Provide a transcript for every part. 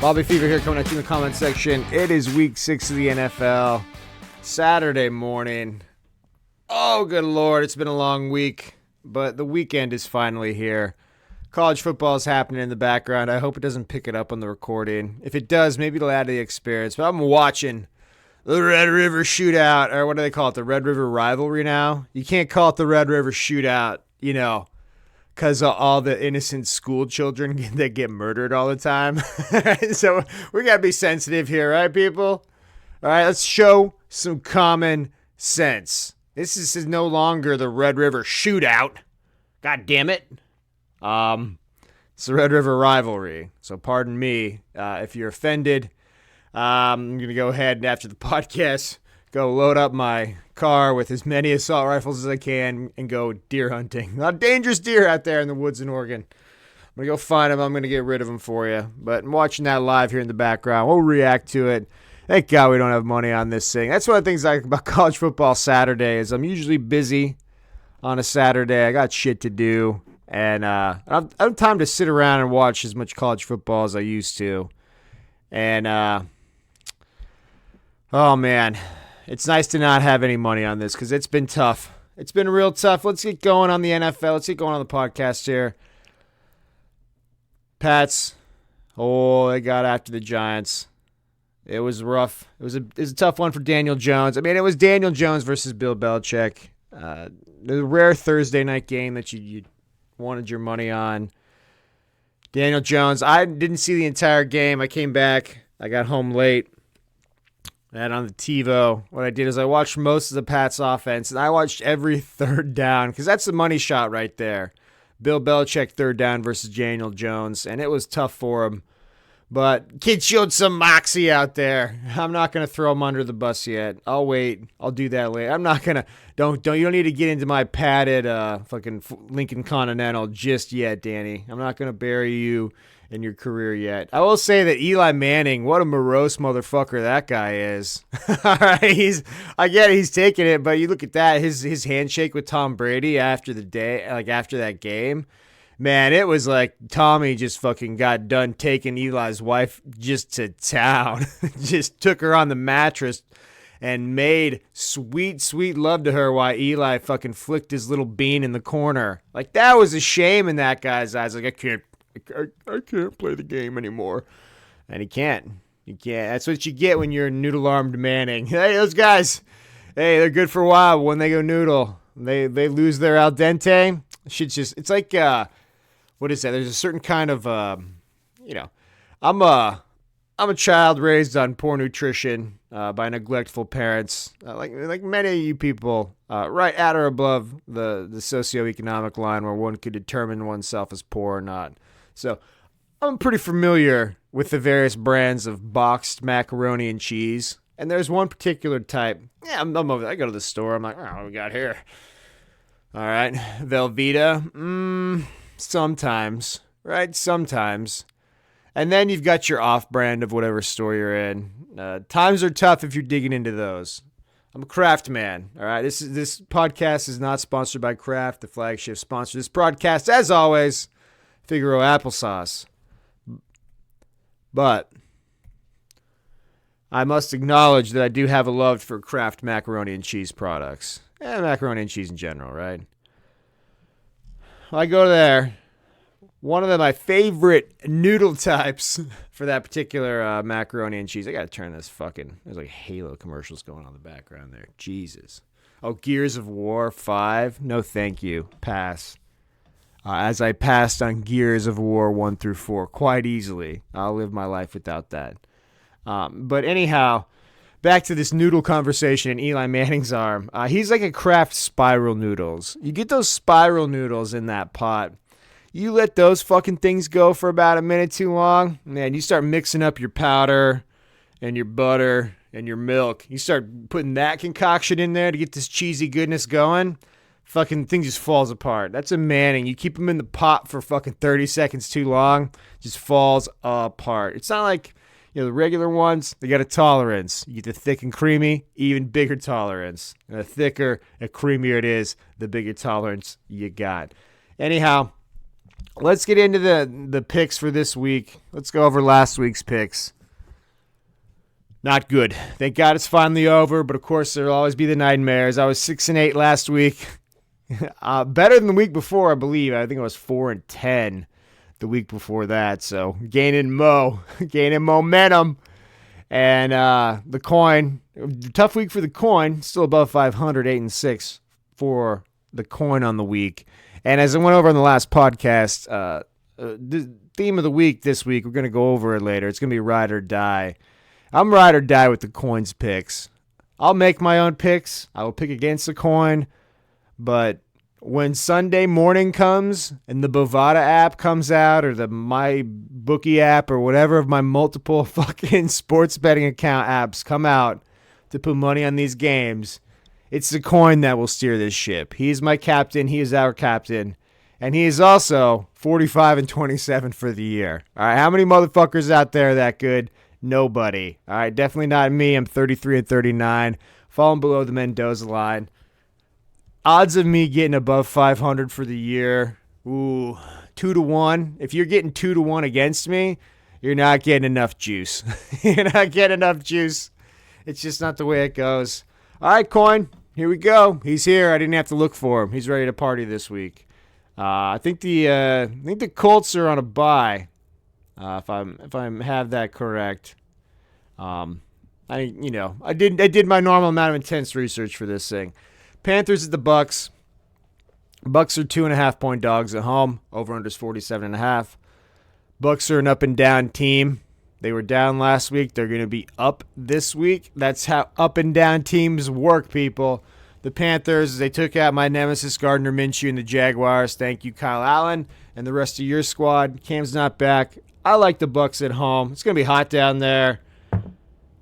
Bobby Fever here coming at you in the comment section. It is week 6 of the NFL. Saturday morning. Oh, good Lord. It's been a long week, but the weekend is finally here. College football is happening in the background. I hope it doesn't pick it up on the recording. If it does, maybe it'll add to the experience. But I'm watching the Red River Shootout, or what do they call it? The Red River Rivalry now? You can't call it the Red River Shootout, because of all the innocent school children that get murdered all the time. So we got to be sensitive here, right, people? All right, let's show some common sense. This is no longer the Red River Shootout. God damn it. It's the Red River Rivalry. So pardon me if you're offended. I'm going to go ahead and after the podcast, go load up my car with as many assault rifles as I can and go deer hunting. A lot of dangerous deer out there in the woods in Oregon. I'm going to go find them. I'm going to get rid of them for you. But I'm watching that live here in the background. We'll react to it. Thank God we don't have money on this thing. That's one of the things I like about college football Saturday is I'm usually busy on a Saturday. I got shit to do. And I don't have time to sit around and watch as much college football as I used to. And, oh, man. It's nice to not have any money on this because it's been tough. It's been real tough. Let's get going on the NFL. Let's get going on the podcast here. Pats. Oh, they got after the Giants. It was rough. It was a tough one for Daniel Jones. I mean, it was Daniel Jones versus Bill Belichick. The rare Thursday night game that you wanted your money on. Daniel Jones. I didn't see the entire game. I came back. I got home late. And on the TiVo, what I did is I watched most of the Pats offense, and I watched every third down, because that's the money shot right there. Bill Belichick third down versus Daniel Jones, and it was tough for him. But kid showed some moxie out there. I'm not going to throw him under the bus yet. I'll wait. I'll do that later. I'm not going to. You don't need to get into my padded fucking Lincoln Continental just yet, Danny. I'm not going to bury you in your career yet. I will say that Eli Manning, what a morose motherfucker that guy is. All right, I get it, he's taking it, but you look at that, his handshake with Tom Brady after that game, man, it was like Tommy just fucking got done taking Eli's wife just to town, just took her on the mattress and made sweet, sweet love to her while Eli fucking flicked his little bean in the corner. Like, that was a shame in that guy's eyes. Like, I can't play the game anymore. And he can't. That's what you get when you're noodle-armed Manning. Hey, those guys, they're good for a while, but when they go noodle, they lose their al dente. Shit's just, it's like, what is that? There's a certain kind of, I'm a child raised on poor nutrition by neglectful parents, like many of you people, right at or above the socioeconomic line where one could determine oneself as poor or not. So I'm pretty familiar with the various brands of boxed macaroni and cheese. And there's one particular type. Yeah, I'm over there. I go to the store. I'm like, what do we got here? All right. Velveeta. Sometimes. Right? Sometimes. And then you've got your off-brand of whatever store you're in. Times are tough if you're digging into those. I'm a Kraft man. All right. This podcast is not sponsored by Kraft, the flagship sponsor. This broadcast, as always, Figaro applesauce. But I must acknowledge that I do have a love for Kraft macaroni and cheese products. And macaroni and cheese in general, right? I go there. One of my favorite noodle types for that particular macaroni and cheese. I got to turn this there's like Halo commercials going on in the background there. Jesus. Oh, Gears of War 5? No, thank you. Pass. As I passed on Gears of War 1 through 4 quite easily. I'll live my life without that. But anyhow, back to this noodle conversation in Eli Manning's arm. He's like a Kraft spiral noodles. You get those spiral noodles in that pot. You let those fucking things go for about a minute too long, man, you start mixing up your powder and your butter and your milk. You start putting that concoction in there to get this cheesy goodness going. Fucking thing just falls apart. That's a Manning. You keep them in the pot for fucking 30 seconds too long, just falls apart. It's not like, the regular ones, they got a tolerance. You get the thick and creamy, even bigger tolerance. And the thicker and creamier it is, the bigger tolerance you got. Anyhow, let's get into the picks for this week. Let's go over last week's picks. Not good. Thank God it's finally over, but of course there'll always be the nightmares. I was 6-8 last week. Better than the week before, I believe. I think I was 4-10 the week before that. So gaining momentum. And the coin, tough week for the coin. Still above 500, 8-6 for the coin on the week. And as I went over on the last podcast, the theme of the week this week, we're going to go over it later. It's going to be ride or die. I'm ride or die with the coin's picks. I'll make my own picks. I will pick against the coin. But when Sunday morning comes and the Bovada app comes out or the My Bookie app or whatever of my multiple fucking sports betting account apps come out to put money on these games, it's the coin that will steer this ship. He is my captain. He is our captain. And he is also 45-27 for the year. All right, how many motherfuckers out there are that good? Nobody. All right, definitely not me. I'm 33-39, falling below the Mendoza line. Odds of me getting above 500 for the year, 2-1. If you're getting 2-1 against me, you're not getting enough juice. You're not getting enough juice. It's just not the way it goes. All right, coin, here we go. He's here. I didn't have to look for him. He's ready to party this week. I think the Colts are on a bye. If I have that correct. I did my normal amount of intense research for this thing. Panthers at the Bucks. Bucks are 2.5-point dogs at home. Over-under's 47.5. Bucks are an up and down team. They were down last week. They're going to be up this week. That's how up and down teams work, people. The Panthers, they took out my nemesis Gardner Minshew and the Jaguars. Thank you, Kyle Allen, and the rest of your squad. Cam's not back. I like the Bucks at home. It's going to be hot down there.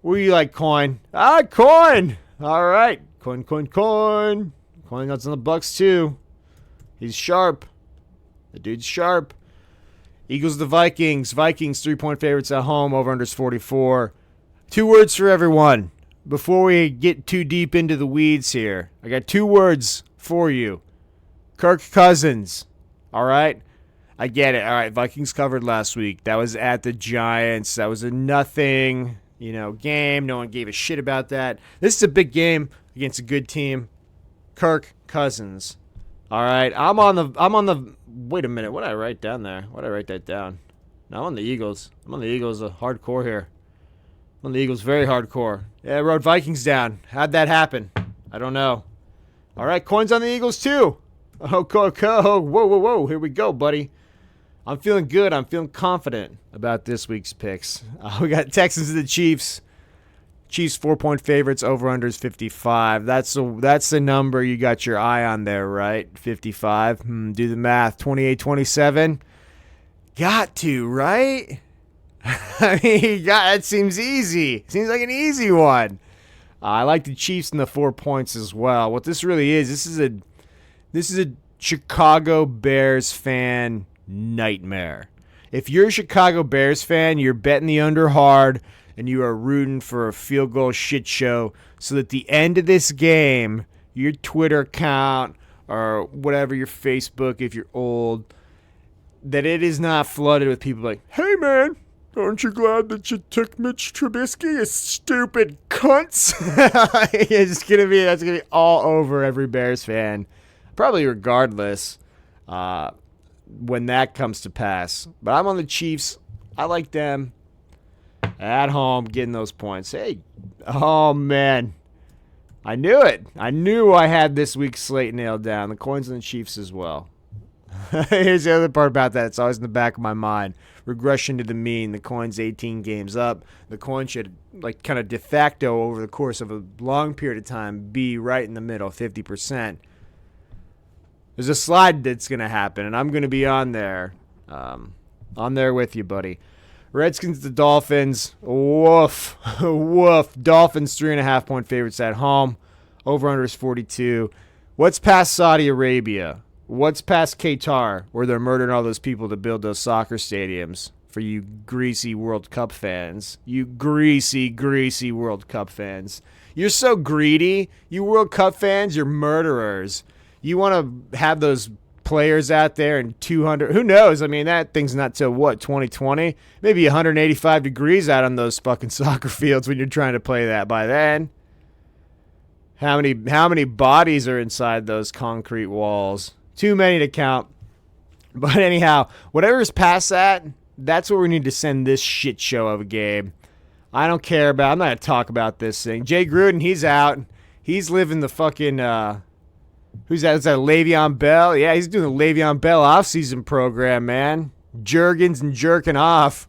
What do you like, coin? Coin! All right. Coin. Coin nuts on the Bucks, too. He's sharp. The dude's sharp. Eagles, the Vikings. Vikings, 3-point favorites at home. Over-under's 44. 2 words for everyone. Before we get too deep into the weeds here, I got 2 words for you. Kirk Cousins. All right? I get it. All right, Vikings covered last week. That was at the Giants. That was a nothing, game. No one gave a shit about that. This is a big game against a good team. Kirk Cousins. All right, I'm on the. Wait a minute. What did I write down there? Why did I write that down? No, I'm on the Eagles. I'm on the Eagles. Hardcore here. I'm on the Eagles. Very hardcore. Yeah, I wrote Vikings down. How'd that happen? I don't know. All right, coins on the Eagles too. Oh, whoa. Here we go, buddy. I'm feeling good. I'm feeling confident about this week's picks. We got Texans and the Chiefs. Chiefs 4-point favorites. Over/under is 55. That's the number you got your eye on there, right? 55. Do the math. 28-27. Got to, right? I mean, that seems easy. Seems like an easy one. I like the Chiefs in the 4 points as well. What this really is, this is a Chicago Bears fan nightmare. If you're a Chicago Bears fan, you're betting the under hard, and you are rooting for a field goal shit show so that at the end of this game, your Twitter account or whatever, your Facebook, if you're old, that it is not flooded with people like, hey, man, aren't you glad that you took Mitch Trubisky, you stupid cunts? That's gonna be all over every Bears fan, probably regardless when that comes to pass. But I'm on the Chiefs. I like them at home getting those points. Hey, oh, man. I knew it. I knew I had this week's slate nailed down. The coins on the Chiefs as well. Here's the other part about that. It's always in the back of my mind. Regression to the mean. The coin's 18 games up. The coin should, kind of de facto over the course of a long period of time, be right in the middle, 50%. There's a slide that's going to happen, and I'm going to be on there. On there with you, buddy. Redskins, the Dolphins. Woof. Woof. Dolphins, 3.5-point favorites at home. Over-under is 42. What's past Saudi Arabia? What's past Qatar, where they're murdering all those people to build those soccer stadiums for you greasy World Cup fans? You greasy, greasy World Cup fans. You're so greedy. You World Cup fans, you're murderers. You want to have those players out there and 200. Who knows? I mean, that thing's not till what, 2020? Maybe 185 degrees out on those fucking soccer fields when you're trying to play that by then. How many bodies are inside those concrete walls? Too many to count. But anyhow, whatever's past that, that's what we need to send this shit show of a game. I don't care about. I'm not going to talk about this thing. Jay Gruden, he's out. He's living the fucking. Who's that? Is that Le'Veon Bell? Yeah, he's doing the Le'Veon Bell offseason program, man. Jergens and jerking off.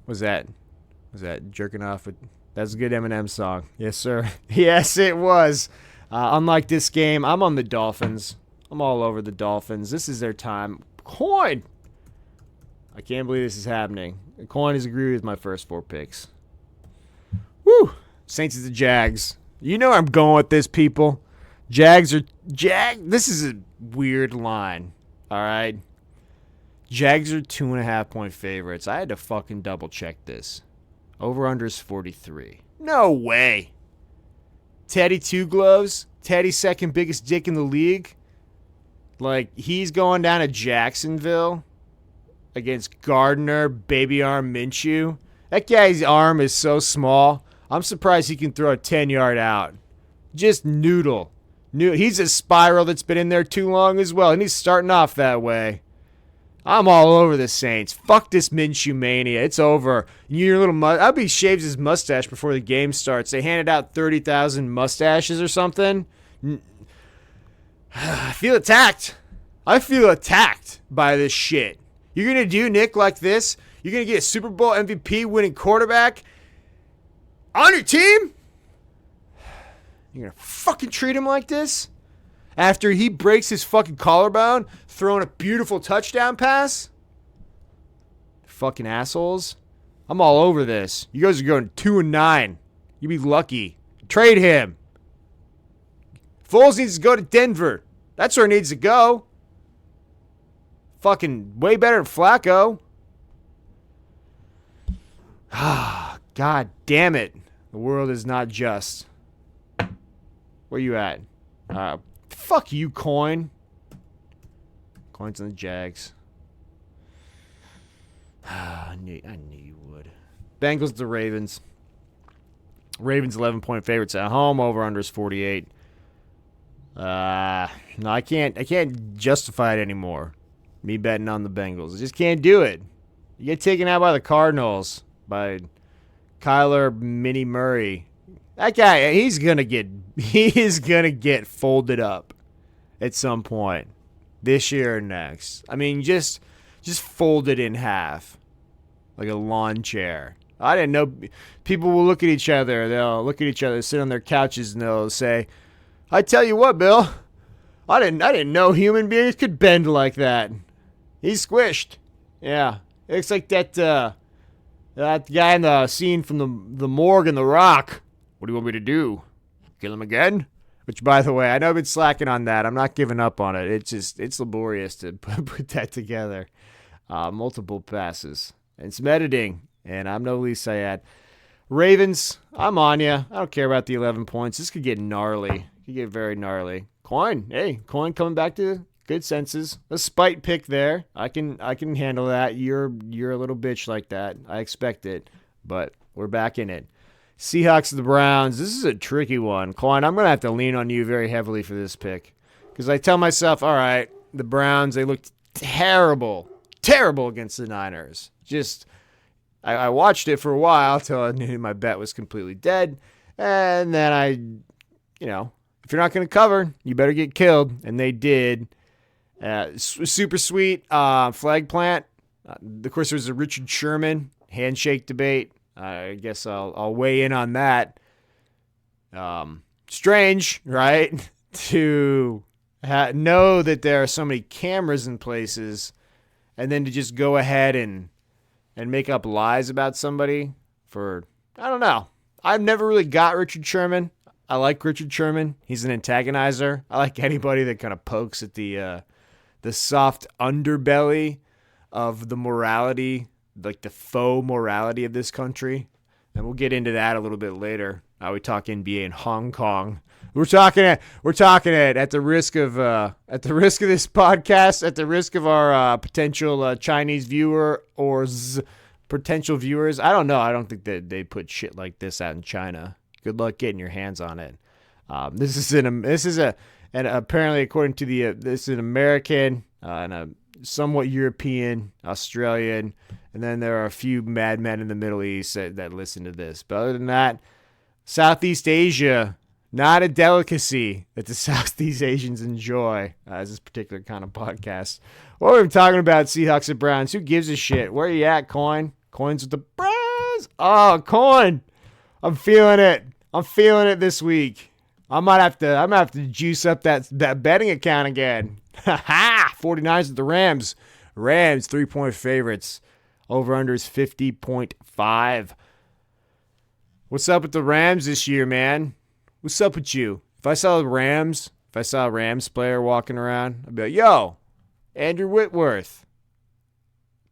Was that jerking off? That's a good Eminem song. Yes, sir. Yes, it was. Unlike this game, I'm on the Dolphins. I'm all over the Dolphins. This is their time. Coin. I can't believe this is happening. Coin has agreed with my first 4 picks. Woo! Saints is the Jags. You know where I'm going with this, people. This is a weird line. All right. Jags are 2.5-point favorites. I had to fucking double check this. Over under is 43. No way. Teddy Two Gloves. Teddy's second biggest dick in the league. Like, he's going down to Jacksonville against Gardner, Baby Arm Minshew. That guy's arm is so small. I'm surprised he can throw a 10-yard out. Just noodle. He's a spiral that's been in there too long as well, and he's starting off that way. I'm all over the Saints. Fuck this Minshew mania. It's over. Your little I'll be shaves his mustache before the game starts. They handed out 30,000 mustaches or something. I feel attacked. I feel attacked by this shit. You're going to do Nick like this? You're going to get a Super Bowl MVP winning quarterback on your team? You're going to fucking treat him like this? After he breaks his fucking collarbone, throwing a beautiful touchdown pass? Fucking assholes. I'm all over this. You guys are going 2-9. You'd be lucky. Trade him. Foles needs to go to Denver. That's where he needs to go. Fucking way better than Flacco. God damn it. The world is not just. Where you at? Fuck you, Coin. Coin's on the Jags. I knew you would. Bengals to Ravens. Ravens 11-point favorites at home. Over under is 48. No, I can't justify it anymore. Me betting on the Bengals. I just can't do it. You get taken out by the Cardinals, by Kyler Mini Murray. That guy, he is gonna get folded up at some point this year or next. I mean, just fold it in half like a lawn chair. I didn't know. People will look at each other. They'll look at each other, sit on their couches, and they'll say, "I tell you what, Bill, I didn't know human beings could bend like that. He's squished." Yeah, it's like that guy in the scene from the morgue in The Rock. What do you want me to do? Kill him again? Which, by the way, I know I've been slacking on that. I'm not giving up on it. It's laborious to put that together. Multiple passes and some editing. And I'm no Lee Sayad. Ravens, I'm on you. I don't care about the 11 points. This could get gnarly. It could get very gnarly. Coin coming back to good senses. A spite pick there. I can handle that. You're a little bitch like that. I expect it. But we're back in it. Seahawks to the Browns. This is a tricky one. Coin, I'm going to have to lean on you very heavily for this pick. Because I tell myself, all right, the Browns, they looked terrible against the Niners. I watched it for a while until I knew my bet was completely dead. And then if you're not going to cover, you better get killed. And they did. Super sweet flag plant. Of course, there was a Richard Sherman handshake debate. I guess I'll weigh in on that. Strange, right? To know that there are so many cameras in places and then to just go ahead and make up lies about somebody for, I don't know. I've never really got Richard Sherman. I like Richard Sherman. He's an antagonizer. I like anybody that kind of pokes at the soft underbelly of the morality, like the faux morality of this country. And we'll get into that a little bit later. We talk NBA in Hong Kong We're talking at the risk of this podcast, at the risk of our potential Chinese viewer or potential viewers. I don't know. I don't think that they put shit like this out in China. Good luck getting your hands on it. This is and apparently according to this is an American and a somewhat European, Australian, and then there are a few madmen in the Middle East that listen to this. But other than that, Southeast Asia. Not a delicacy that the Southeast Asians enjoy as this particular kind of podcast. What are we talking about? Seahawks and Browns. Who gives a shit? Where are you at, Coin? Coin's with the Browns. Oh, Coin. I'm feeling it. I'm feeling it this week. I'm gonna have to juice up that betting account again. Ha ha! 49ers with the Rams. Rams 3-point favorites. Over under is 50.5. What's up with the Rams this year, man? What's up with you? If I saw a Rams player walking around, I'd be like, yo, Andrew Whitworth.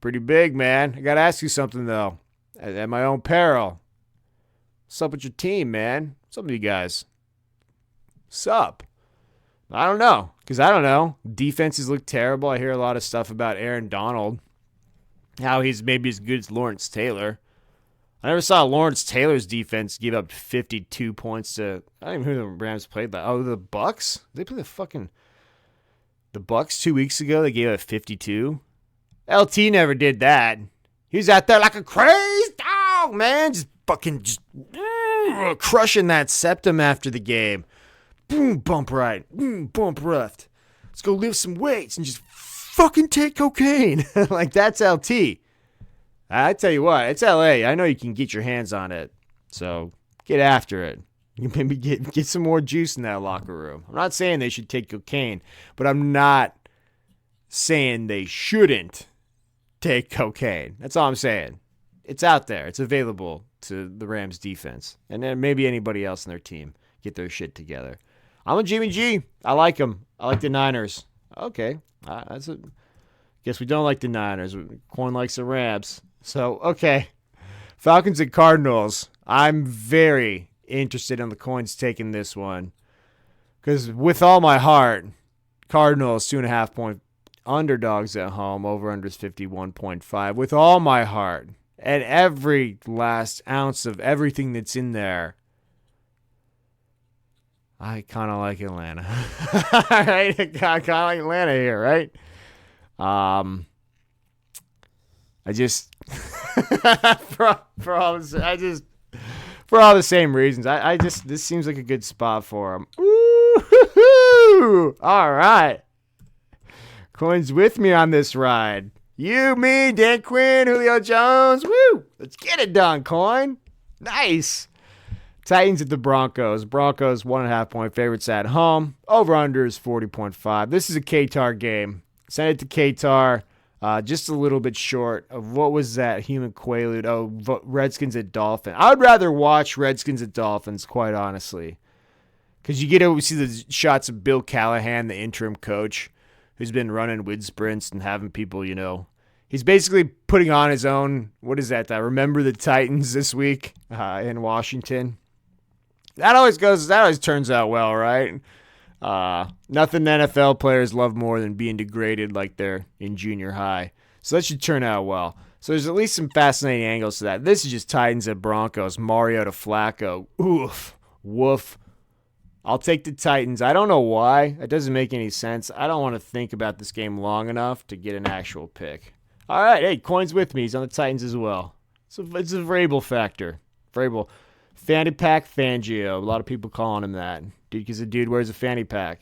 Pretty big, man. I got to ask you something, though. At my own peril. What's up with your team, man? What's up with you guys? What's up? I don't know. Because I don't know. Defenses look terrible. I hear a lot of stuff about Aaron Donald. How he's maybe as good as Lawrence Taylor. I never saw Lawrence Taylor's defense give up 52 points to. I don't even know who the Rams played that. Oh, the Bucks? They played the Bucks 2 weeks ago. They gave up 52. LT never did that. He was out there like a crazed dog, man, just crushing that septum after the game. Boom, bump right. Boom, bump left. Let's go lift some weights and just fucking take cocaine. Like that's LT. I tell you what, it's LA. I know you can get your hands on it. So get after it. You maybe get some more juice in that locker room. I'm not saying they should take cocaine, but I'm not saying they shouldn't take cocaine. That's all I'm saying. It's out there. It's available to the Rams defense. And then maybe anybody else in their team get their shit together. I'm a Jimmy G. I like him. I like the Niners. Okay. Guess we don't like the Niners. Corn likes the Rams. So, okay. Falcons and Cardinals. I'm very interested in the Coins taking this one. Because with all my heart, Cardinals 2.5 point underdogs at home. Over under is 51.5. With all my heart. And every last ounce of everything that's in there. I kind of like Atlanta. Right? I kind of like Atlanta here, right? I just for all the same reasons. I just this seems like a good spot for them. Ooh, all right. Coin's with me on this ride. You, me, Dan Quinn, Julio Jones. Woo! Let's get it done, Coin. Nice. Titans at the Broncos. Broncos 1.5 point favorites at home. Over under is 40.5. This is a Qatar game. Send it to Qatar. Just a little bit short of what was that human quaalude? Oh, Redskins at Dolphins. I would rather watch Redskins at Dolphins, quite honestly. Because you get to see the shots of Bill Callahan, the interim coach, who's been running wind sprints and having people, he's basically putting on his own, what is that? Remember the Titans this week in Washington. That always turns out well, right? Nothing NFL players love more than being degraded like they're in junior high. So that should turn out well. So there's at least some fascinating angles to that. This is just Titans at Broncos. Mario to Flacco. Oof. Woof. I'll take the Titans. I don't know why. It doesn't make any sense. I don't want to think about this game long enough to get an actual pick. All right. Hey, Coin's with me. He's on the Titans as well. So it's a Vrabel factor. Vrabel. Fanny pack Fangio. A lot of people calling him that. Because the dude wears a fanny pack.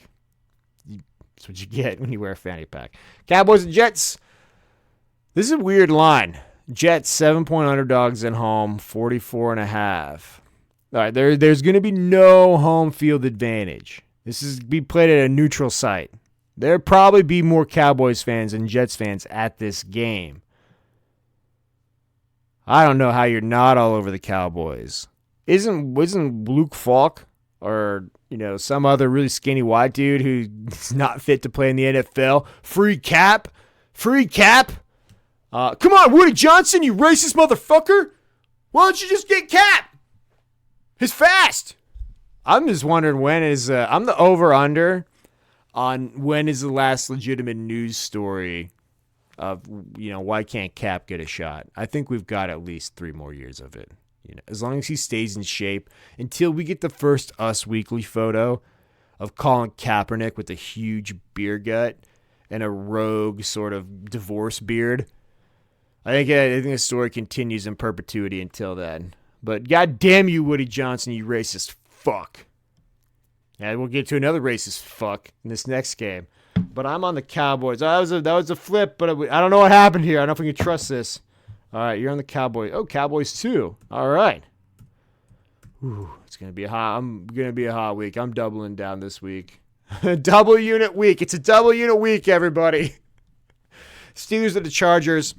That's what you get when you wear a fanny pack. Cowboys and Jets. This is a weird line. Jets 7-point underdogs at home, 44.5. All right, there's going to be no home field advantage. This is be played at a neutral site. There'll probably be more Cowboys fans than Jets fans at this game. I don't know how you're not all over the Cowboys. Isn't Luke Falk or some other really skinny white dude who's not fit to play in the NFL? Free cap? Come on, Woody Johnson, you racist motherfucker! Why don't you just get Cap? He's fast. I'm just wondering when is I'm the over under on when is the last legitimate news story of why can't Cap get a shot. I think we've got at least 3 more years of it. As long as he stays in shape until we get the first Us Weekly photo of Colin Kaepernick with a huge beer gut and a rogue sort of divorce beard. I think the story continues in perpetuity until then. But God damn you, Woody Johnson, you racist fuck. And we'll get to another racist fuck in this next game. But I'm on the Cowboys. That was a flip, but I don't know what happened here. I don't know if we can trust this. All right, you're on the Cowboys. Oh, Cowboys too. All right. Ooh, I'm gonna be a hot week. I'm doubling down this week. Double unit week. It's a double unit week, everybody. Steelers at the Chargers.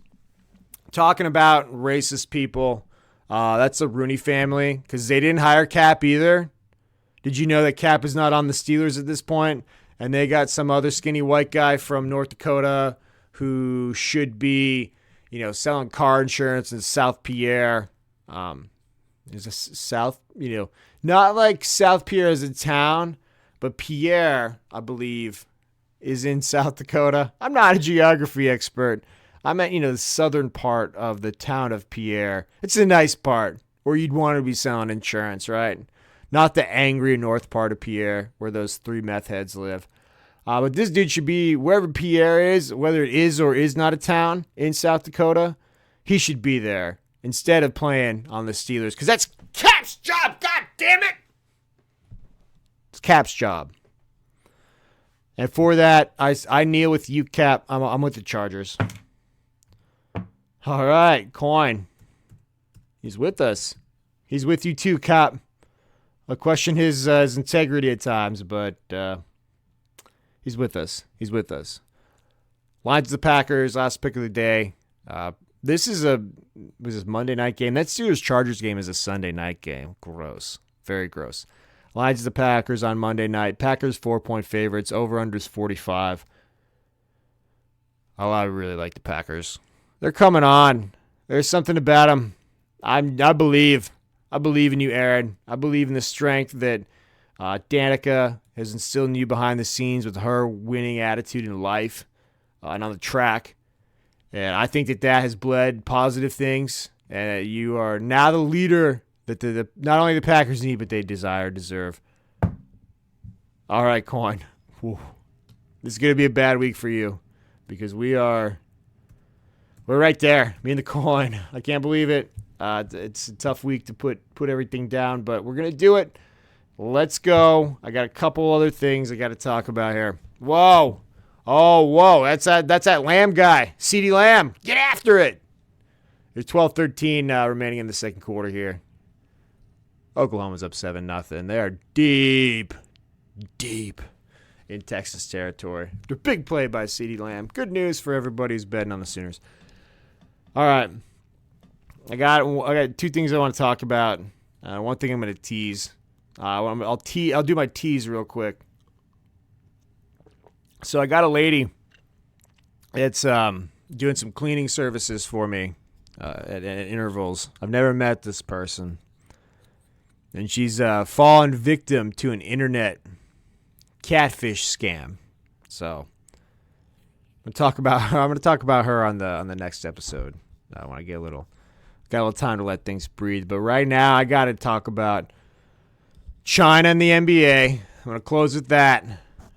Talking about racist people. That's the Rooney family because they didn't hire Cap either. Did you know that Cap is not on the Steelers at this point? And they got some other skinny white guy from North Dakota who should be, selling car insurance in South Pierre. There's a South, not like South Pierre as a town, but Pierre, I believe, is in South Dakota. I'm not a geography expert. I meant, the southern part of the town of Pierre. It's a nice part where you'd want to be selling insurance, right? Not the angry north part of Pierre where those 3 meth heads live. But this dude should be wherever Pierre is, whether it is or is not a town in South Dakota, he should be there instead of playing on the Steelers because that's Cap's job, god damn it! It's Cap's job. And for that, I kneel with you, Cap. I'm with the Chargers. All right, Coin. He's with us. He's with you too, Cap. I question his integrity at times, but he's with us. He's with us. Lions of the Packers, last pick of the day. This is was Monday night game. That Steelers-Chargers game is a Sunday night game. Gross. Very gross. Lions of the Packers on Monday night. Packers 4-point favorites. Over-unders 45. Oh, I really like the Packers. They're coming on. There's something about them. I believe. I believe in you, Aaron. I believe in the strength that Danica has instilled in you behind the scenes with her winning attitude in life and on the track. And I think that has bled positive things. And you are now the leader that not only the Packers need, but they deserve. All right, Coin. Whew. This is going to be a bad week for you because we're right there. Me and the Coin. I can't believe it. It's a tough week to put everything down, but we're going to do it. Let's go. I got a couple other things I got to talk about here. Whoa. Oh, whoa. That's that Lamb guy. CeeDee Lamb. Get after it. There's 12-13 remaining in the second quarter here. Oklahoma's up 7-0. They are deep in Texas territory. A big play by CeeDee Lamb. Good news for everybody who's betting on the Sooners. All right. I got 2 things I want to talk about. One thing I'm going to tease. I'll do my tease real quick. So I got a lady that's doing some cleaning services for me at intervals. I've never met this person. And she's fallen victim to an internet catfish scam. So I'm going to talk about her on the next episode. I want to got a little time to let things breathe. But right now I got to talk about China and the NBA. I'm going to close with that.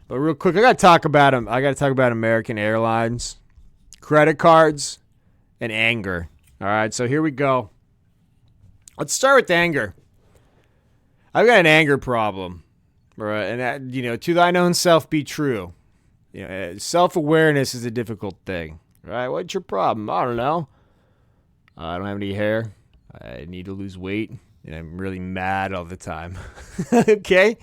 But real quick, I got to talk about American Airlines, credit cards, and anger. All right, so here we go. Let's start with anger. I've got an anger problem, right? And that, to thine own self be true. Self-awareness is a difficult thing, right? What's your problem? I don't know. I don't have any hair. I need to lose weight, and I'm really mad all the time. Okay,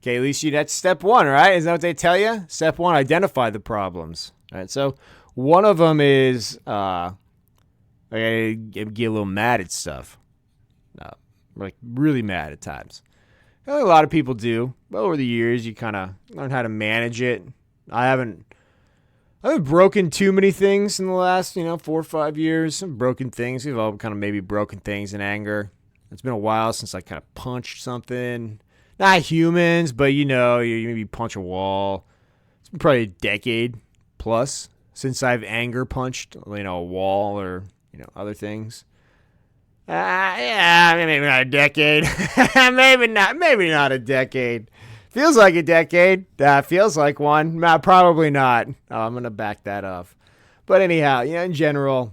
at least that's step 1, right? Isn't that what they tell you? Step 1, identify the problems. All right, so one of them is I get a little mad at stuff. Like really mad at times. I think a lot of people do. But over the years, you kind of learn how to manage it. I haven't broken too many things in the last, 4 or 5 years. I've broken things. We've all kind of maybe broken things in anger. It's been a while since I kind of punched something. Not humans, but you maybe punch a wall. It's been probably a decade plus since I've anger punched, a wall or, other things. Yeah, maybe not a decade. Maybe not a decade. Feels like a decade. Feels like one. Nah, probably not. Oh, I'm going to back that off. But anyhow, in general,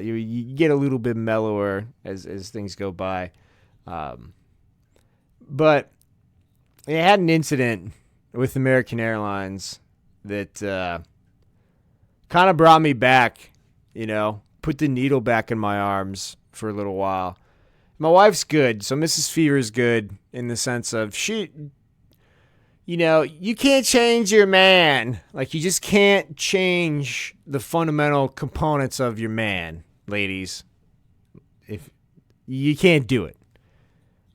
you get a little bit mellower as things go by. But I had an incident with American Airlines that kind of brought me back, put the needle back in my arms for a little while. My wife's good, so Mrs. Fever's good in the sense of you can't change your man. Like, you just can't change the fundamental components of your man, ladies. If you can't do it.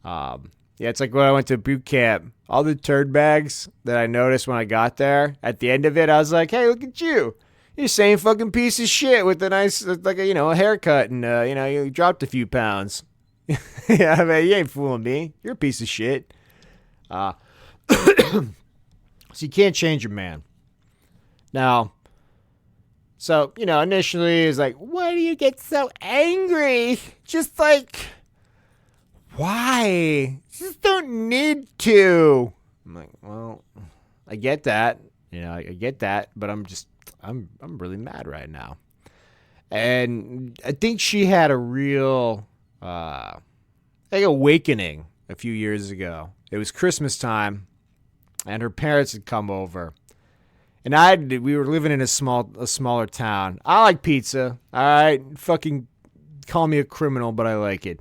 Yeah, it's like when I went to boot camp. All the turd bags that I noticed when I got there, at the end of it, I was like, hey, look at you. You're the same fucking piece of shit with a nice, a haircut and, you dropped a few pounds. Yeah, I mean, you ain't fooling me. You're a piece of shit. So you can't change your man. Now, so, initially it's like, why do you get so angry? Just like, why? You just don't need to. I'm like, well, I get that. I get that, but I'm really mad right now. And I think she had a real awakening a few years ago. It was Christmas time, and her parents had come over. And we were living in a smaller town. I like pizza. All right, fucking call me a criminal, but I like it.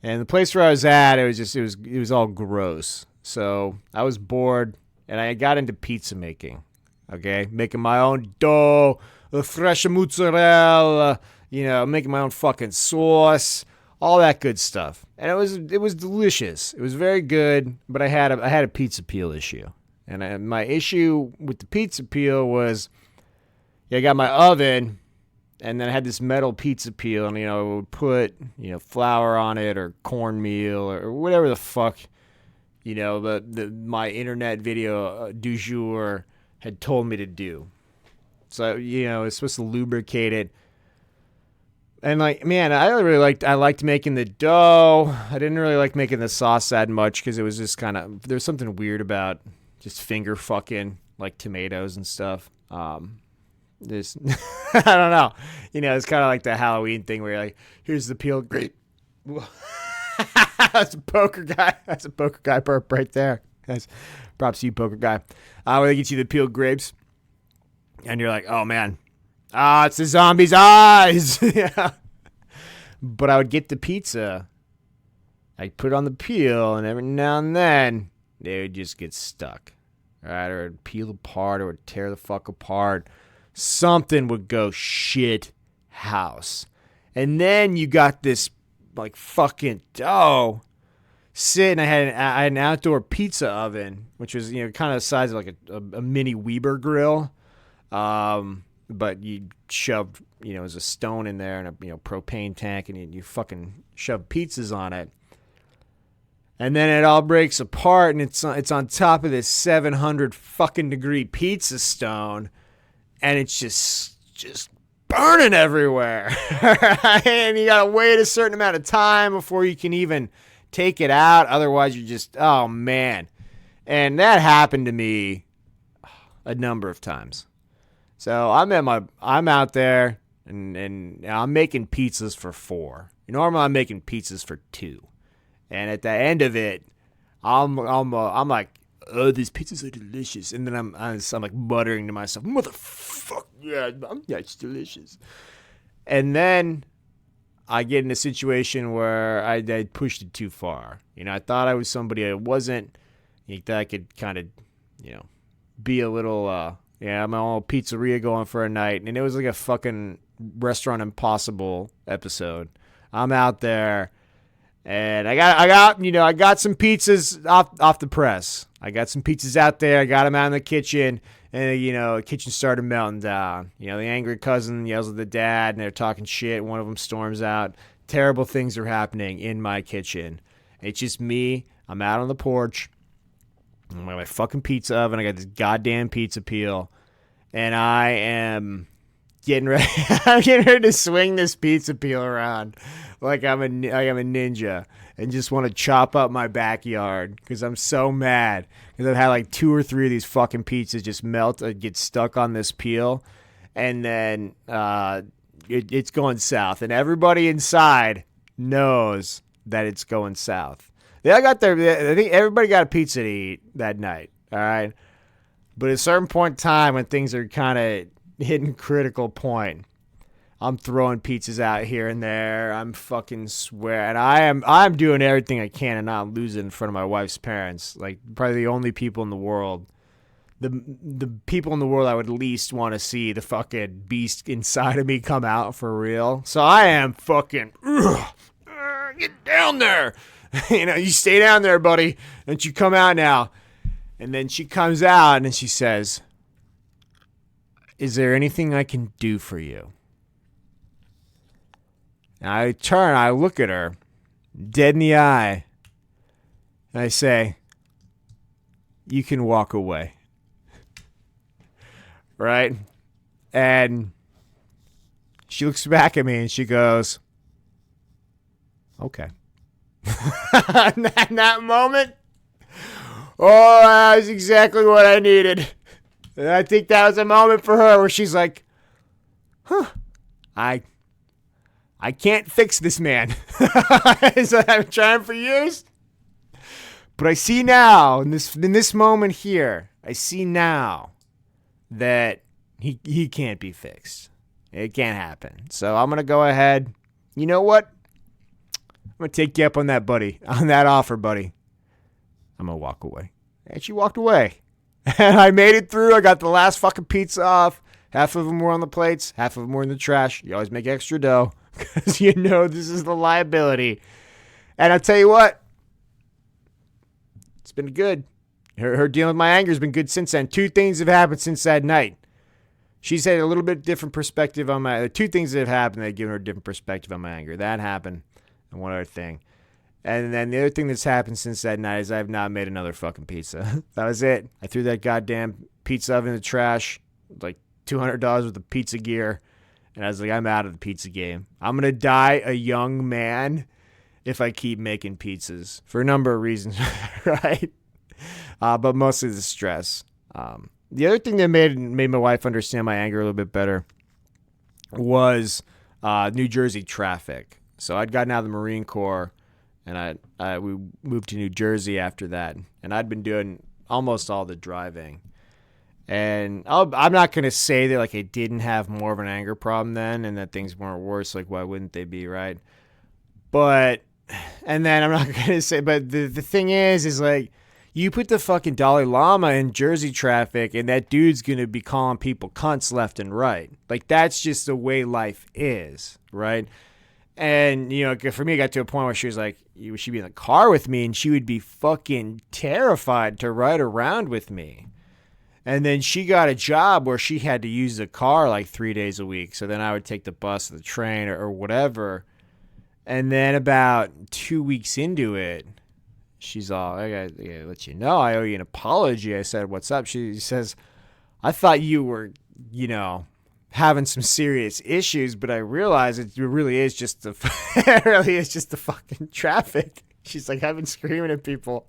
And the place where I was at, it was all gross. So I was bored, and I got into pizza making. Okay, making my own dough, the fresh mozzarella, making my own fucking sauce, all that good stuff. And it was delicious. It was very good, but I had a pizza peel issue. And my issue with the pizza peel was, I got my oven, and then I had this metal pizza peel, and I would put flour on it or cornmeal or whatever the fuck my internet video du jour had told me to do. So it's supposed to lubricate it. And I liked making the dough. I didn't really like making the sauce that much because it was just there's something weird about just finger fucking like tomatoes and stuff. This I don't know. It's kind of like the Halloween thing where you're like, here's the peeled grape. That's a poker guy. That's a poker guy burp right there. That's props to you, poker guy. Where they get you the peeled grapes, and you're like, oh man, it's the zombie's eyes. Yeah. But I would get the pizza, I'd put it on the peel, and every now and then they would just get stuck, right? Or it'd peel apart, or it'd tear the fuck apart. Something would go shit house. And then you got this like fucking dough sitting. I had an outdoor pizza oven, which was kind of the size of like a mini Weber grill, but you shoved as a stone in there and a propane tank, and you fucking shove pizzas on it. And then it all breaks apart, and it's on top of this 700 fucking degree pizza stone, and it's just burning everywhere. And you gotta wait a certain amount of time before you can even take it out. Otherwise, you're just, oh man. And that happened to me a number of times. So I'm out there and I'm making pizzas for 4. Normally I'm making pizzas for 2. And at the end of it, I'm like, oh, these pizzas are delicious. And then I'm like muttering to myself, motherfucker, yeah, it's delicious. And then I get in a situation where I pushed it too far. I thought I was somebody I wasn't. That I could kind of, be a little, my own pizzeria going for a night. And it was like a fucking Restaurant Impossible episode. I'm out there. And I got some pizzas off the press. I got some pizzas out there. I got them out in the kitchen, and the kitchen started melting down. The angry cousin yells at the dad, and they're talking shit. One of them storms out. Terrible things are happening in my kitchen. It's just me. I'm out on the porch, I'm at my fucking pizza oven. I got this goddamn pizza peel, and I am getting ready. I'm getting ready to swing this pizza peel around like I'm a ninja, and just want to chop up my backyard because I'm so mad because I've had like 2 or 3 of these fucking pizzas just melt, get stuck on this peel, and then it's going south, and everybody inside knows that it's going south. I think everybody got a pizza to eat that night. All right. But at a certain point in time when things are kind of hitting critical point, I'm throwing pizzas out here and there. I'm fucking swearing. I'm doing everything I can and not losing in front of my wife's parents. Like probably the only people in the world, the people in the world I would least want to see the fucking beast inside of me come out for real. So I am fucking get down there. You stay down there, buddy. Don't you come out now. And then she comes out and she says, is there anything I can do for you? And I turn, I look at her, dead in the eye, and I say, you can walk away. Right? And she looks back at me and she goes, okay. In that moment, that was exactly what I needed. And I think that was a moment for her where she's like, I can't fix this man. So I've been trying for years. But I see now, in this moment here, I see now that he can't be fixed. It can't happen. So I'm going to go ahead. You know what? I'm going to take you up on that, buddy. On that offer, buddy. I'm going to walk away. And she walked away. And I made it through. I got the last fucking pizza off. Half of them were on the plates. Half of them were in the trash. You always make extra dough. Because you know this is the liability. And I'll tell you what. It's been good. Her dealing with my anger has been good since then. 2 things have happened since that night. She's had a little bit different perspective on my... 2 things that have happened that have given her a different perspective on my anger. That happened. And one other thing. And then the other thing that's happened since that night is I have not made another fucking pizza. That was it. I threw that goddamn pizza oven in the trash. Like $200 worth of pizza gear. And I was like, I'm out of the pizza game. I'm going to die a young man if I keep making pizzas. For a number of reasons, right? But mostly the stress. The other thing that made my wife understand my anger a little bit better was New Jersey traffic. So I'd gotten out of the Marine Corps, and we moved to New Jersey after that, and I'd been doing almost all the driving. And I'm not going to say that like I didn't have more of an anger problem then, and that things weren't worse. Like, why wouldn't they be, right? But, and then I'm not going to say, but the thing is like, you put the fucking Dalai Lama in Jersey traffic, and that dude's going to be calling people cunts left and right. Like, that's just the way life is, right? And, for me, it got to a point where she was like, she'd be in the car with me, and she would be fucking terrified to ride around with me. And then she got a job where she had to use the car like 3 days a week. So then I would take the bus or the train or whatever. And then about 2 weeks into it, she's all, I gotta let you know, I owe you an apology. I said, what's up? She says, I thought you were, having some serious issues, but I realized it really is just the fucking traffic. She's like, I've been screaming at people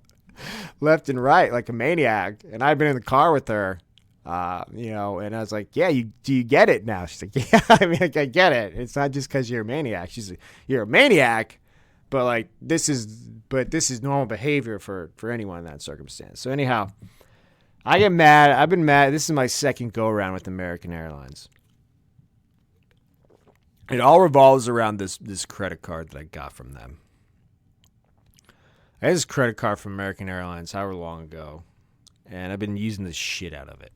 left and right like a maniac, and I've been in the car with her, and I was like, yeah, do you get it now? She's like, yeah, I get it. It's not just because you're a maniac. She's like, you're a maniac, but like this is normal behavior for anyone in that circumstance. So anyhow, I get mad. I've been mad. This is my second go around with American Airlines. It all revolves around this credit card that I got from them. I had this credit card from American Airlines however long ago, and I've been using the shit out of it.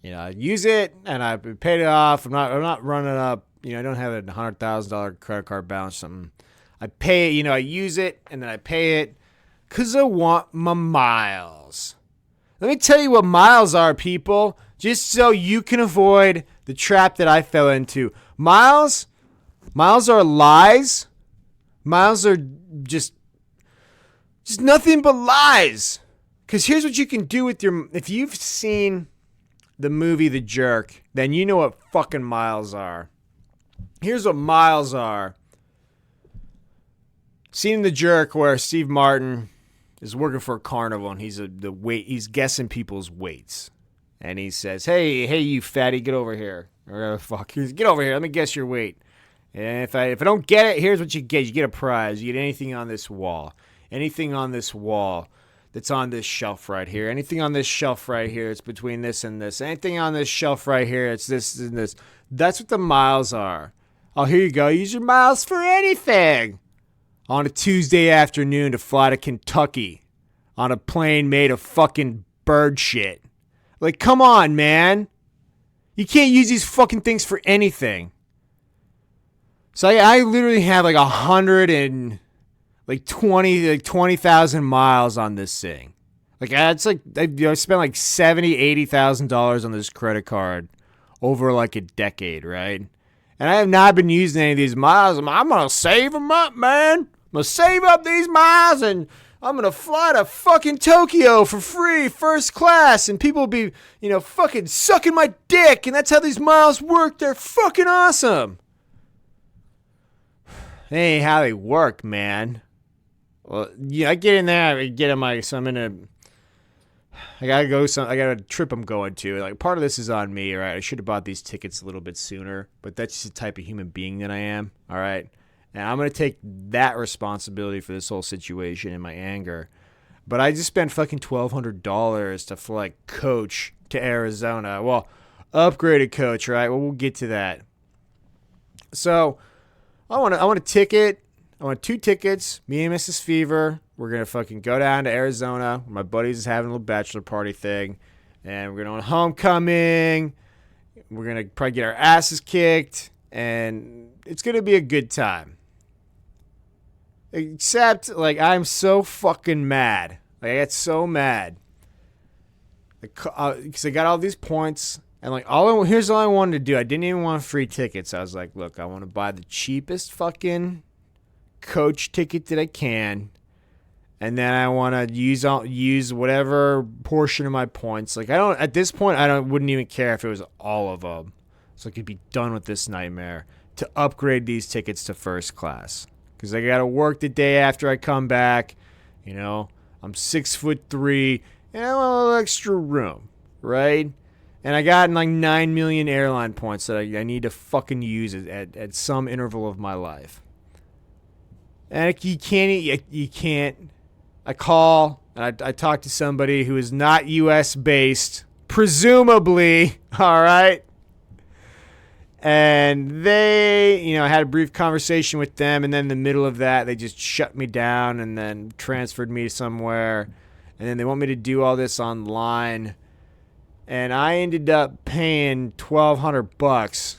I use it, and I paid it off. I'm not running up. I don't have a $100,000 credit card balance or something. I pay it, I use it, and then I pay it because I want my miles. Let me tell you what miles are, people, just so you can avoid the trap that I fell into. Miles are lies. Miles are just nothing but lies. Because here's what you can do with your... If you've seen the movie The Jerk, then you know what fucking miles are. Here's what miles are. Seen The Jerk where Steve Martin is working for a carnival and he's guessing people's weights. And he says, hey, you fatty, get over here. Or fuck, get over here, let me guess your weight. And if I don't get it, here's what you get. You get a prize. You get anything on this wall. Anything on this wall that's on this shelf right here. Anything on this shelf right here, it's between this and this. Anything on this shelf right here, it's this and this. That's what the miles are. Oh, here you go. Use your miles for anything. On a Tuesday afternoon to fly to Kentucky on a plane made of fucking bird shit. Like, come on, man. You can't use these fucking things for anything. So I literally have like 20,000 miles on this thing. Like, it's like I spent like $70,000-$80,000 on this credit card over like a decade, right? And I have not been using any of these miles. I'm gonna save them up, man. I'm gonna save up these miles and I'm gonna fly to fucking Tokyo for free, first class, and people will be, fucking sucking my dick, and that's how these miles work. They're fucking awesome. That ain't how they work, man. Well, I get in there, I got a trip I'm going to. Like, part of this is on me, right? I should have bought these tickets a little bit sooner, but that's just the type of human being that I am, all right? And I'm going to take that responsibility for this whole situation in my anger. But I just spent fucking $1,200 to fly coach to Arizona. Well, upgraded coach, right? Well, we'll get to that. So, I want a ticket. I want 2 tickets. Me and Mrs. Fever. We're going to fucking go down to Arizona. My buddies is having a little bachelor party thing. And we're going to homecoming. We're going to probably get our asses kicked. And it's going to be a good time. Except, like, I'm so fucking mad. Like, I get so mad. Because I got all these points. And, like, here's all I wanted to do. I didn't even want free tickets. I was like, look, I want to buy the cheapest fucking coach ticket that I can. And then I want to use whatever portion of my points. Like, at this point, wouldn't even care if it was all of them. So I could be done with this nightmare to upgrade these tickets to first class. Because I got to work the day after I come back. I'm 6'3", and I want a little extra room, right? And I got like 9 million airline points that I need to fucking use at some interval of my life. And you can't. I call, and I talk to somebody who is not U.S. based, presumably, all right? And they, I had a brief conversation with them, and then in the middle of that, they just shut me down and then transferred me somewhere. And then they want me to do all this online. And I ended up paying $1,200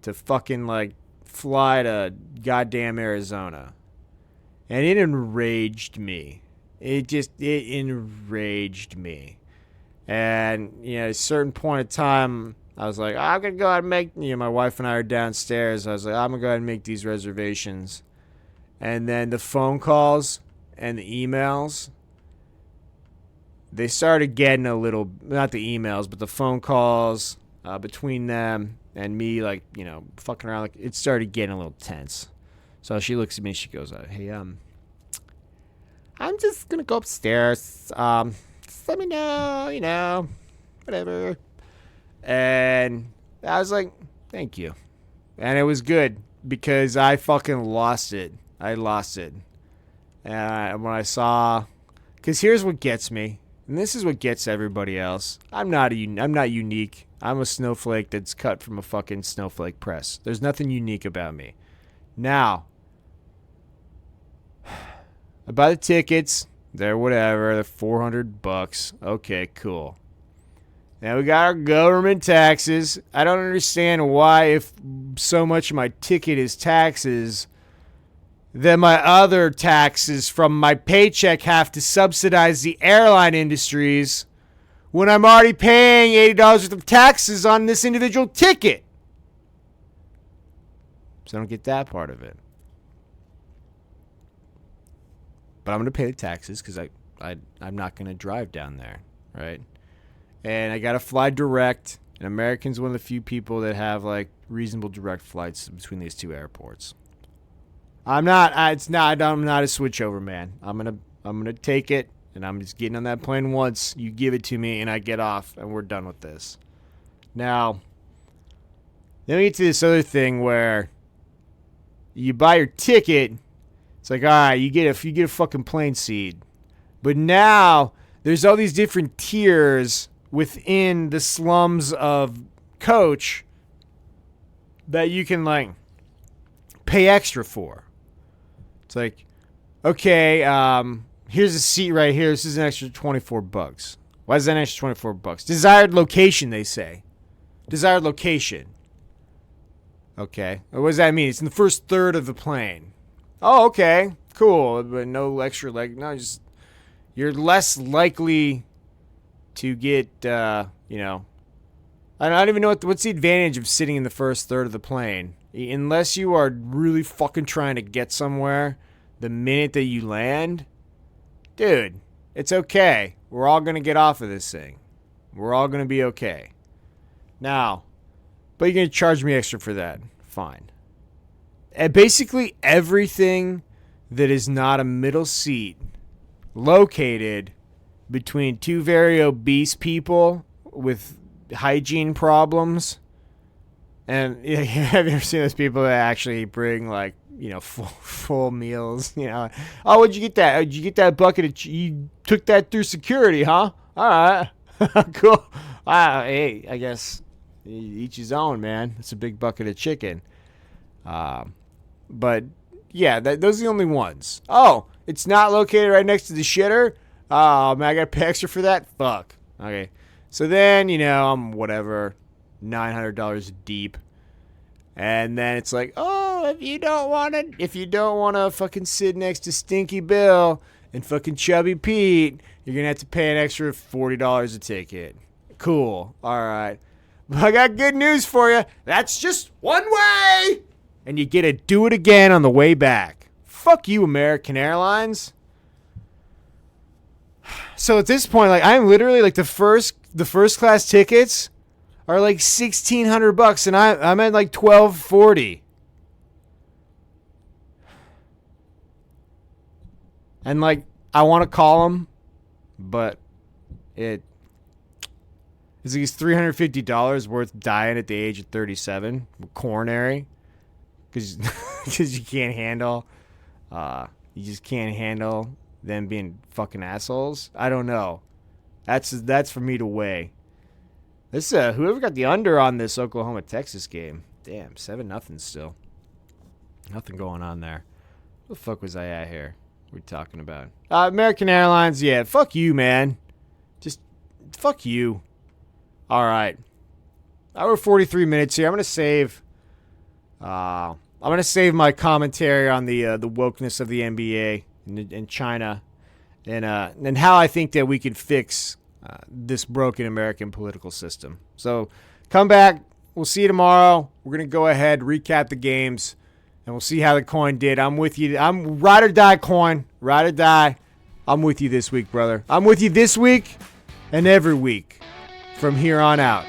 to fucking, like, fly to goddamn Arizona. And it enraged me. It enraged me. And, at a certain point in time, I was like, I'm going to go ahead and make, my wife and I are downstairs. I was like, I'm going to go ahead and make these reservations. And then the phone calls and the emails, they started getting a little, not the emails, but the phone calls between them and me, like, fucking around. Like, it started getting a little tense. So she looks at me, she goes, hey, I'm just going to go upstairs. Just let me know, whatever. And I was like, thank you. And it was good because I fucking lost it. I lost it. And when I saw, because here's what gets me, and this is what gets everybody else. I'm not unique. I'm a snowflake that's cut from a fucking snowflake press. There's nothing unique about me. Now, I buy the tickets. They're whatever. They're $400. Okay, cool. Now we got our government taxes. I don't understand why, if so much of my ticket is taxes, then my other taxes from my paycheck have to subsidize the airline industries when I'm already paying $80 worth of taxes on this individual ticket. So I don't get that part of it. But I'm going to pay the taxes because I'm not going to drive down there, right? And I got to fly direct. And American's one of the few people that have like reasonable direct flights between these two airports. I'm not a switchover man. I'm gonna take it, and I'm just getting on that plane once. You give it to me, and I get off, and we're done with this. Now, then we get to this other thing where you buy your ticket. It's like, all right, you get a fucking plane seat, but now there's all these different tiers within the slums of coach that you can like pay extra for. It's like, okay, here's a seat right here. This is an extra $24. Why is that an extra $24? Desired location, they say. Desired location. Okay. What does that mean? It's in the first third of the plane. Oh, okay. Cool. But no extra just you're less likely to get, I don't even know what's the advantage of sitting in the first third of the plane. Unless you are really fucking trying to get somewhere the minute that you land, dude, it's okay. We're all going to get off of this thing. We're all going to be okay. Now, but you're going to charge me extra for that. Fine. And basically everything that is not a middle seat located between two very obese people with hygiene problems. And have you ever seen those people that actually bring like, full meals? Oh, what'd you get that? Did you get that bucket of you took that through security, huh? All right. Cool. Hey, I guess each his own, man. It's a big bucket of chicken. But yeah, those are the only ones. Oh, it's not located right next to the shitter? Oh, man, I got to pay extra for that? Fuck. Okay. So then, I'm whatever, $900 deep. And then it's like, oh, if you don't want to fucking sit next to Stinky Bill and fucking Chubby Pete, you're going to have to pay an extra $40 a ticket. Cool. All right. But I got good news for you. That's just one way. And you get to do it again on the way back. Fuck you, American Airlines. So at this point, like, I'm literally like the first class tickets are like $1,600, and I'm at like $1,240. And like, I want to call them, but it's like $350 worth dying at the age of 37, coronary, because you can't handle, you just can't handle them being fucking assholes. I don't know. That's for me to weigh. This whoever got the under on this Oklahoma-Texas game. Damn, 7-0 still. Nothing going on there. What the fuck was I at here? What are we talking about? American Airlines, yeah. Fuck you, man. Just fuck you. All right. Hour 43 minutes here. I'm gonna save my commentary on the wokeness of the NBA in China, and how I think that we could fix this broken American political system. So come back. We'll see you tomorrow. We're going to go ahead, recap the games, and we'll see how the coin did. I'm with you. I'm ride or die, coin. Ride or die. I'm with you this week, brother. I'm with you this week and every week from here on out.